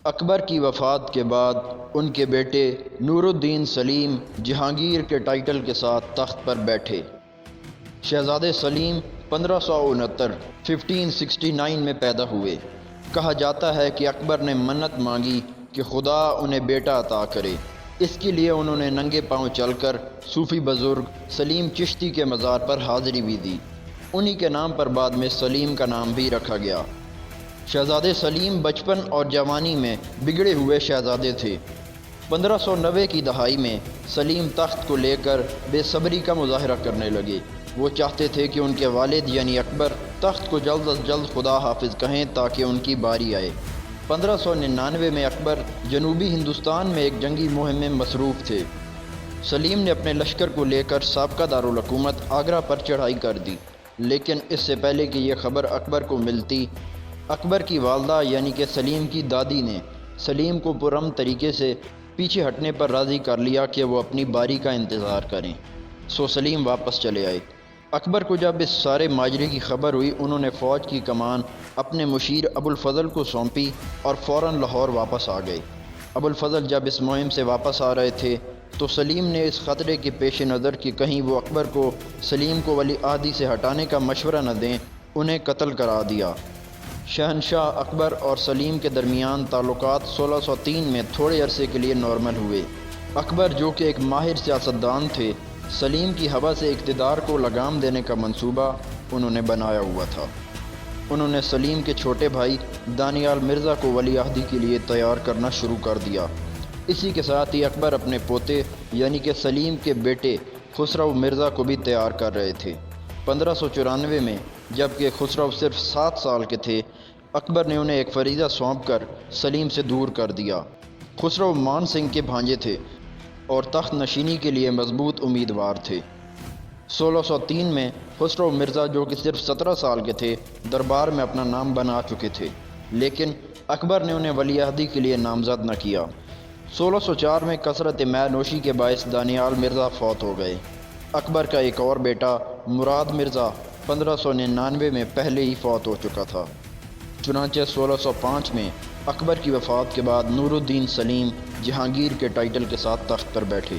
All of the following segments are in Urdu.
اکبر کی وفات کے بعد ان کے بیٹے نور الدین سلیم جہانگیر کے ٹائٹل کے ساتھ تخت پر بیٹھے۔ شہزادے سلیم 1569 میں پیدا ہوئے۔ کہا جاتا ہے کہ اکبر نے منت مانگی کہ خدا انہیں بیٹا عطا کرے۔ اس کے لیے انہوں نے ننگے پاؤں چل کر صوفی بزرگ سلیم چشتی کے مزار پر حاضری بھی دی۔ انہی کے نام پر بعد میں سلیم کا نام بھی رکھا گیا۔ شہزادے سلیم بچپن اور جوانی میں بگڑے ہوئے شہزادے تھے۔ 1590 کی دہائی میں سلیم تخت کو لے کر بے صبری کا مظاہرہ کرنے لگے۔ وہ چاہتے تھے کہ ان کے والد یعنی اکبر تخت کو جلد از جلد خدا حافظ کہیں تاکہ ان کی باری آئے۔ 1599 میں اکبر جنوبی ہندوستان میں ایک جنگی مہم میں مصروف تھے۔ سلیم نے اپنے لشکر کو لے کر سابقہ دارالحکومت آگرہ پر چڑھائی کر دی، لیکن اس سے پہلے کہ یہ خبر اکبر کو ملتی، اکبر کی والدہ یعنی کہ سلیم کی دادی نے سلیم کو پرامن طریقے سے پیچھے ہٹنے پر راضی کر لیا کہ وہ اپنی باری کا انتظار کریں۔ سو سلیم واپس چلے آئے۔ اکبر کو جب اس سارے ماجرے کی خبر ہوئی، انہوں نے فوج کی کمان اپنے مشیر ابوالفضل کو سونپی اور فوراً لاہور واپس آ گئے۔ ابوالفضل جب اس مہم سے واپس آ رہے تھے تو سلیم نے اس خطرے کے پیش نظر کہ کہیں وہ اکبر کو سلیم کو ولی عہدی سے ہٹانے کا مشورہ نہ دیں، انہیں قتل کرا دیا۔ شہنشاہ اکبر اور سلیم کے درمیان تعلقات 1603 میں تھوڑے عرصے کے لیے نارمل ہوئے۔ اکبر جو کہ ایک ماہر سیاستدان تھے، سلیم کی ہوا سے اقتدار کو لگام دینے کا منصوبہ انہوں نے بنایا ہوا تھا۔ انہوں نے سلیم کے چھوٹے بھائی دانیال مرزا کو ولی عہدی کے لیے تیار کرنا شروع کر دیا۔ اسی کے ساتھ ہی اکبر اپنے پوتے یعنی کہ سلیم کے بیٹے خسرو مرزا کو بھی تیار کر رہے تھے۔ 1594 میں جب کہ خسرو صرف 7 سال کے تھے، اکبر نے انہیں ایک فریضہ سونپ کر سلیم سے دور کر دیا۔ خسرو مان سنگھ کے بھانجے تھے اور تخت نشینی کے لیے مضبوط امیدوار تھے۔ 1603 میں خسرو مرزا جو کہ صرف 17 سال کے تھے، دربار میں اپنا نام بنا چکے تھے، لیکن اکبر نے انہیں ولی عہدی کے لیے نامزد نہ کیا۔ 1604 میں کثرت مے نوشی کے باعث دانیال مرزا فوت ہو گئے۔ اکبر کا ایک اور بیٹا مراد مرزا 1599 میں پہلے ہی فوت ہو چکا تھا۔ چنانچہ 1605 میں اکبر کی وفات کے بعد نور الدین سلیم جہانگیر کے ٹائٹل کے ساتھ تخت پر بیٹھے۔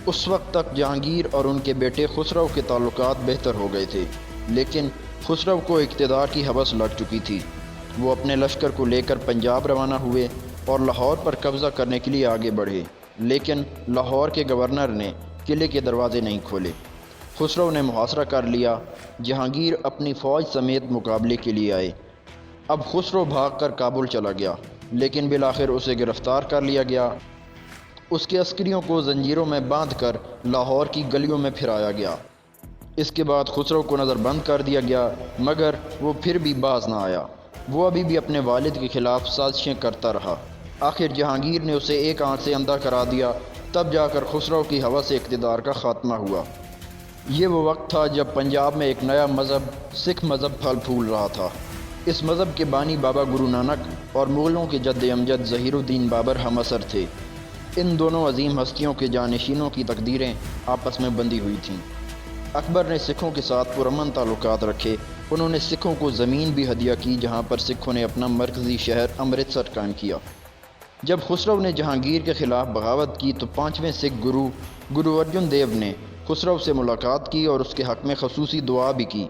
اس وقت تک جہانگیر اور ان کے بیٹے خسرو کے تعلقات بہتر ہو گئے تھے، لیکن خسرو کو اقتدار کی ہوس لگ چکی تھی۔ وہ اپنے لشکر کو لے کر پنجاب روانہ ہوئے اور لاہور پر قبضہ کرنے کے لیے آگے بڑھے، لیکن لاہور کے گورنر نے قلعے کے دروازے نہیں کھولے۔ خسرو نے محاصرہ کر لیا۔ جہانگیر اپنی فوج سمیت مقابلے کے لیے آئے۔ اب خسرو بھاگ کر کابل چلا گیا، لیکن بالآخر اسے گرفتار کر لیا گیا۔ اس کے عسکریوں کو زنجیروں میں باندھ کر لاہور کی گلیوں میں پھرایا گیا۔ اس کے بعد خسرو کو نظر بند کر دیا گیا، مگر وہ پھر بھی باز نہ آیا۔ وہ ابھی بھی اپنے والد کے خلاف سازشیں کرتا رہا۔ آخر جہانگیر نے اسے ایک آنکھ سے اندھا کرا دیا، تب جا کر خسرو کی ہوس سے اقتدار کا خاتمہ ہوا۔ یہ وہ وقت تھا جب پنجاب میں ایک نیا مذہب سکھ مذہب پھل پھول رہا تھا۔ اس مذہب کے بانی بابا گرو نانک اور مغلوں کے جد امجد ظہیر الدین بابر ہم اثر تھے۔ ان دونوں عظیم ہستیوں کے جانشینوں کی تقدیریں آپس میں بندھی ہوئی تھیں۔ اکبر نے سکھوں کے ساتھ پرامن تعلقات رکھے۔ انہوں نے سکھوں کو زمین بھی ہدیہ کی جہاں پر سکھوں نے اپنا مرکزی شہر امرتسر قائم کیا۔ جب خسرو نے جہانگیر کے خلاف بغاوت کی تو 5ویں سکھ گرو ارجن دیو نے خسرو سے ملاقات کی اور اس کے حق میں خصوصی دعا بھی کی۔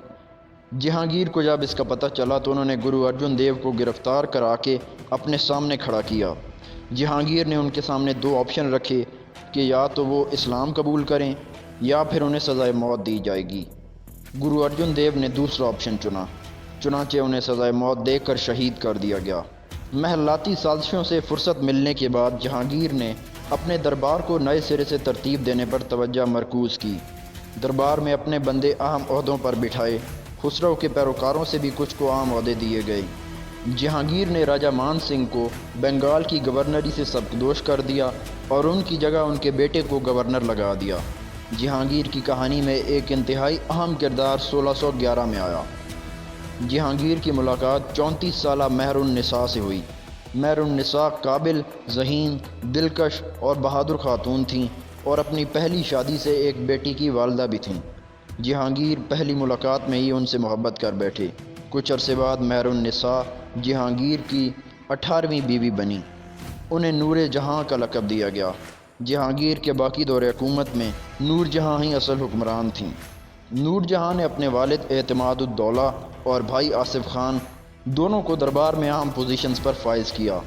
جہانگیر کو جب اس کا پتہ چلا تو انہوں نے گرو ارجن دیو کو گرفتار کرا کے اپنے سامنے کھڑا کیا۔ جہانگیر نے ان کے سامنے 2 آپشن رکھے کہ یا تو وہ اسلام قبول کریں یا پھر انہیں سزائے موت دی جائے گی۔ گرو ارجن دیو نے دوسرا آپشن چنا، چنانچہ انہیں سزائے موت دے کر شہید کر دیا گیا۔ محلاتی سازشوں سے فرصت ملنے کے بعد جہانگیر نے اپنے دربار کو نئے سرے سے ترتیب دینے پر توجہ مرکوز کی۔ دربار میں اپنے بندے اہم عہدوں پر بٹھائے۔ خسرو کے پیروکاروں سے بھی کچھ کو عام عہدے دیے گئے۔ جہانگیر نے راجہ مان سنگھ کو بنگال کی گورنری سے سبکدوش کر دیا اور ان کی جگہ ان کے بیٹے کو گورنر لگا دیا۔ جہانگیر کی کہانی میں ایک انتہائی اہم کردار 1611 میں آیا۔ جہانگیر کی ملاقات 34 سالہ مہر النساء سے ہوئی۔ مہر النساء قابل، ذہین، دلکش اور بہادر خاتون تھیں اور اپنی پہلی شادی سے ایک بیٹی کی والدہ بھی تھیں۔ جہانگیر پہلی ملاقات میں ہی ان سے محبت کر بیٹھے۔ کچھ عرصے بعد مہر النساء جہانگیر کی 18ویں بیوی بنی۔ انہیں نور جہاں کا لقب دیا گیا۔ جہانگیر کے باقی دور حکومت میں نور جہاں ہی اصل حکمران تھیں۔ نور جہاں نے اپنے والد اعتماد الدولہ اور بھائی آصف خان دونوں کو دربار میں اہم پوزیشنز پر فائز کیا۔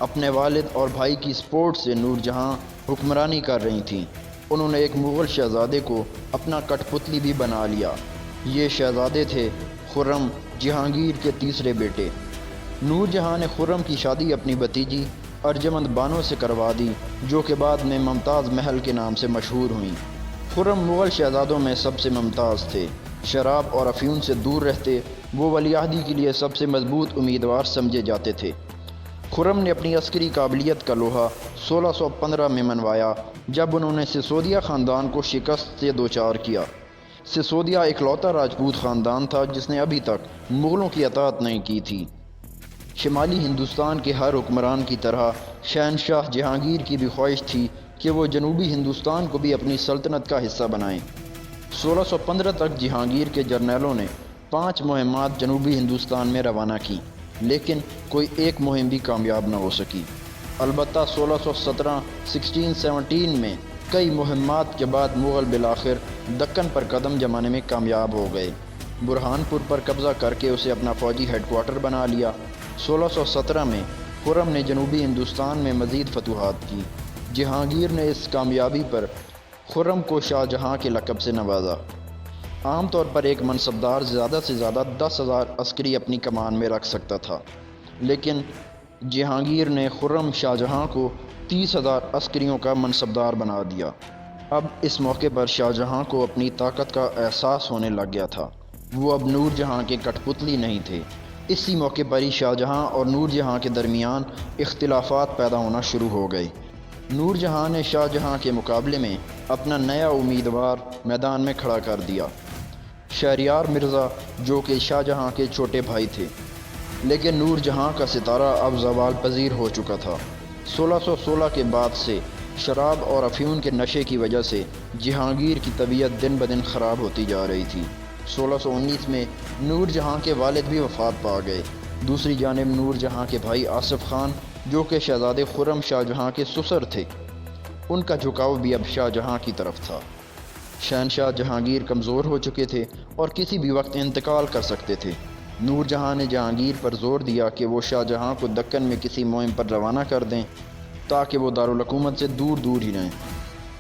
اپنے والد اور بھائی کی سپورٹ سے نور جہاں حکمرانی کر رہی تھیں۔ انہوں نے ایک مغل شہزادے کو اپنا کٹ پتلی بھی بنا لیا۔ یہ شہزادے تھے خرم، جہانگیر کے تیسرے بیٹے۔ نور جہاں نے خرم کی شادی اپنی بھتیجی ارجمند بانو سے کروا دی، جو کہ بعد میں ممتاز محل کے نام سے مشہور ہوئیں۔ خرم مغل شہزادوں میں سب سے ممتاز تھے۔ شراب اور افیون سے دور رہتے، وہ ولی عہدی کے لیے سب سے مضبوط امیدوار سمجھے جاتے تھے۔ خرم نے اپنی عسکری قابلیت کا لوہا 1615 میں منوایا، جب انہوں نے سسودیا خاندان کو شکست سے دوچار کیا۔ سسودیا اکلوتا راجپوت خاندان تھا جس نے ابھی تک مغلوں کی اطاعت نہیں کی تھی۔ شمالی ہندوستان کے ہر حکمران کی طرح شہنشاہ جہانگیر کی بھی خواہش تھی کہ وہ جنوبی ہندوستان کو بھی اپنی سلطنت کا حصہ بنائیں۔ 1615 تک جہانگیر کے جرنیلوں نے 5 مہمات جنوبی ہندوستان میں روانہ کی، لیکن کوئی ایک مہم بھی کامیاب نہ ہو سکی۔ البتہ 1617 میں کئی مہمات کے بعد مغل بالآخر دکن پر قدم جمانے میں کامیاب ہو گئے۔ برہان پور پر قبضہ کر کے اسے اپنا فوجی ہیڈ کوارٹر بنا لیا۔ 1617 میں خرم نے جنوبی ہندوستان میں مزید فتوحات کی۔ جہانگیر نے اس کامیابی پر خرم کو شاہ جہاں کے لقب سے نوازا۔ عام طور پر ایک منصبدار زیادہ سے زیادہ 10,000 عسکری اپنی کمان میں رکھ سکتا تھا، لیکن جہانگیر نے خرم شاہ جہاں کو 30,000 عسکریوں کا منصبدار بنا دیا۔ اب اس موقع پر شاہ جہاں کو اپنی طاقت کا احساس ہونے لگ گیا تھا۔ وہ اب نور جہاں کے کٹ پتلی نہیں تھے۔ اسی موقع پر ہی شاہ جہاں اور نور جہاں کے درمیان اختلافات پیدا ہونا شروع ہو گئے۔ نور جہاں نے شاہ جہاں کے مقابلے میں اپنا نیا امیدوار میدان میں کھڑا کر دیا، شہریار مرزا، جو کہ شاہ جہاں کے چھوٹے بھائی تھے، لیکن نور جہاں کا ستارہ اب زوال پذیر ہو چکا تھا۔ 1616 کے بعد سے شراب اور افیون کے نشے کی وجہ سے جہانگیر کی طبیعت دن بدن خراب ہوتی جا رہی تھی۔ 1619 میں نور جہاں کے والد بھی وفات پا گئے۔ دوسری جانب نور جہاں کے بھائی آصف خان، جو کہ شہزادے خرم شاہ جہاں کے سسر تھے، ان کا جھکاؤ بھی اب شاہ جہاں کی طرف تھا۔ شہنشاہ جہانگیر کمزور ہو چکے تھے اور کسی بھی وقت انتقال کر سکتے تھے۔ نور جہاں نے جہانگیر پر زور دیا کہ وہ شاہ جہاں کو دکن میں کسی مہم پر روانہ کر دیں تاکہ وہ دارالحکومت سے دور دور ہی رہیں۔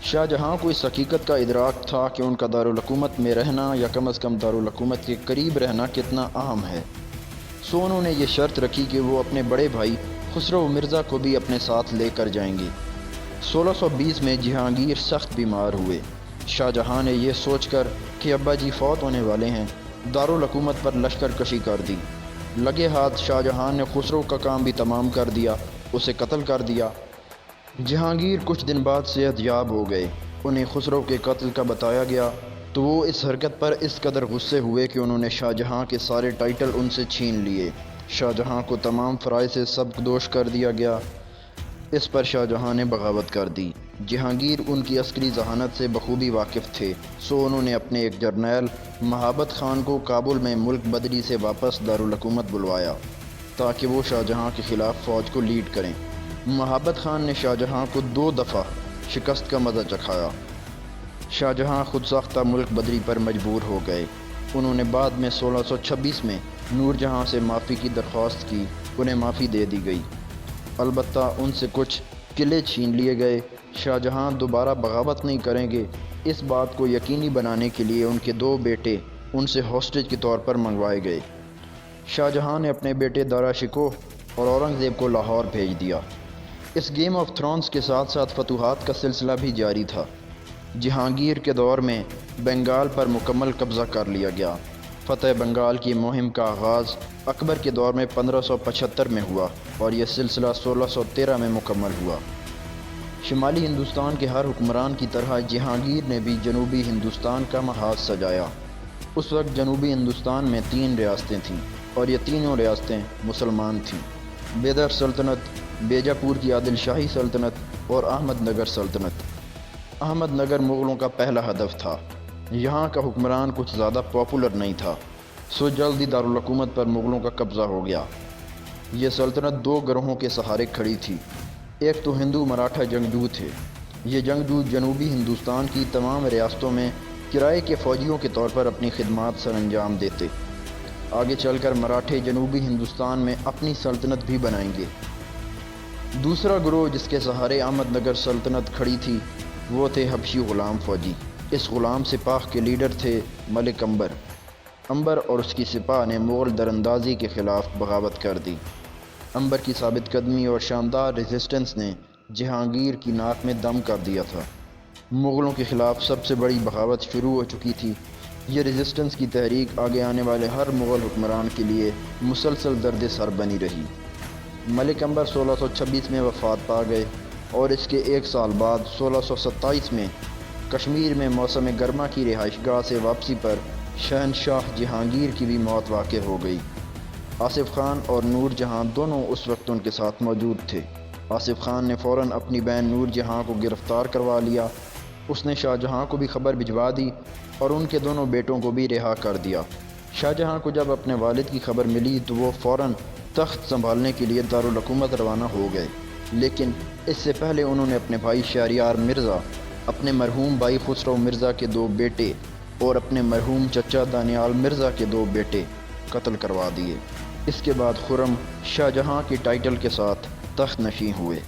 شاہ جہاں کو اس حقیقت کا ادراک تھا کہ ان کا دارالحکومت میں رہنا یا کم از کم دارالحکومت کے قریب رہنا کتنا اہم ہے۔ سو انہوں نے یہ شرط رکھی کہ وہ اپنے بڑے بھائی خسرو مرزا کو بھی اپنے ساتھ لے کر جائیں گے۔ 1620 میں جہانگیر سخت بیمار ہوئے۔ شاہ جہاں نے یہ سوچ کر کہ ابا جی فوت ہونے والے ہیں، دارالحکومت پر لشکر کشی کر دی۔ لگے ہاتھ شاہ جہاں نے خسرو کا کام بھی تمام کر دیا، اسے قتل کر دیا۔ جہانگیر کچھ دن بعد صحت یاب ہو گئے۔ انہیں خسرو کے قتل کا بتایا گیا تو وہ اس حرکت پر اس قدر غصے ہوئے کہ انہوں نے شاہ جہاں کے سارے ٹائٹل ان سے چھین لیے۔ شاہ جہاں کو تمام فرائض سے سبکدوش کر دیا گیا۔ اس پر شاہ جہاں نے بغاوت کر دی۔ جہانگیر ان کی عسکری ذہانت سے بخوبی واقف تھے، سو انہوں نے اپنے ایک جرنیل مہابت خان کو کابل میں ملک بدری سے واپس دارالحکومت بلوایا تاکہ وہ شاہ جہاں کے خلاف فوج کو لیڈ کریں۔ مہابت خان نے شاہ جہاں کو 2 دفعہ شکست کا مزہ چکھایا۔ شاہ جہاں خود ساختہ ملک بدری پر مجبور ہو گئے۔ انہوں نے بعد میں 1626 میں نور جہاں سے معافی کی درخواست کی، انہیں معافی دے دی گئی، البتہ ان سے کچھ قلعے چھین لیے گئے۔ شاہ جہاں دوبارہ بغاوت نہیں کریں گے، اس بات کو یقینی بنانے کے لیے ان کے 2 بیٹے ان سے ہاسٹیج کے طور پر منگوائے گئے۔ شاہ جہاں نے اپنے بیٹے دارا شکوہ اور اورنگزیب کو لاہور بھیج دیا۔ اس گیم آف تھرونز کے ساتھ ساتھ فتوحات کا سلسلہ بھی جاری تھا۔ جہانگیر کے دور میں بنگال پر مکمل قبضہ کر لیا گیا۔ فتح بنگال کی مہم کا آغاز اکبر کے دور میں 1575 میں ہوا اور یہ سلسلہ 1613 میں مکمل ہوا۔ شمالی ہندوستان کے ہر حکمران کی طرح جہانگیر نے بھی جنوبی ہندوستان کا محاذ سجایا۔ اس وقت جنوبی ہندوستان میں 3 ریاستیں تھیں اور یہ تینوں ریاستیں مسلمان تھیں: بیدر سلطنت، بیجاپور کی عادل شاہی سلطنت اور احمد نگر سلطنت۔ احمد نگر مغلوں کا پہلا ہدف تھا۔ یہاں کا حکمران کچھ زیادہ پاپولر نہیں تھا، سو جلد ہی دارالحکومت پر مغلوں کا قبضہ ہو گیا۔ یہ سلطنت دو گروہوں کے سہارے کھڑی تھی۔ ایک تو ہندو مراٹھا جنگجو تھے۔ یہ جنگجو جنوبی ہندوستان کی تمام ریاستوں میں کرائے کے فوجیوں کے طور پر اپنی خدمات سر انجام دیتے۔ آگے چل کر مراٹھے جنوبی ہندوستان میں اپنی سلطنت بھی بنائیں گے۔ دوسرا گروہ جس کے سہارے احمد نگر سلطنت کھڑی تھی وہ تھے حبشی غلام فوجی۔ اس غلام سپاہ کے لیڈر تھے ملک عنبر۔ عنبر اور اس کی سپاہ نے مغل دراندازی کے خلاف بغاوت کر دی۔ عنبر کی ثابت قدمی اور شاندار ریزسٹنس نے جہانگیر کی ناک میں دم کر دیا تھا۔ مغلوں کے خلاف سب سے بڑی بغاوت شروع ہو چکی تھی۔ یہ ریزسٹنس کی تحریک آگے آنے والے ہر مغل حکمران کے لیے مسلسل درد سر بنی رہی۔ ملک عنبر 1626 میں وفات پا گئے اور اس کے ایک سال بعد 1627 میں کشمیر میں موسم گرما کی رہائش گاہ سے واپسی پر شہنشاہ جہانگیر کی بھی موت واقع ہو گئی۔ آصف خان اور نور جہاں دونوں اس وقت ان کے ساتھ موجود تھے۔ آصف خان نے فوراً اپنی بہن نور جہاں کو گرفتار کروا لیا۔ اس نے شاہ جہاں کو بھی خبر بھجوا دی اور ان کے دونوں بیٹوں کو بھی رہا کر دیا۔ شاہ جہاں کو جب اپنے والد کی خبر ملی تو وہ فوراً تخت سنبھالنے کے لیے دارالحکومت روانہ ہو گئے، لیکن اس سے پہلے انہوں نے اپنے بھائی شہریار مرزا، اپنے مرحوم بھائی خسرو مرزا کے 2 بیٹے اور اپنے مرحوم چچا دانیال مرزا کے 2 بیٹے قتل کروا دیے۔ اس کے بعد خرم شاہ جہاں کی ٹائٹل کے ساتھ تخت نشین ہوئے۔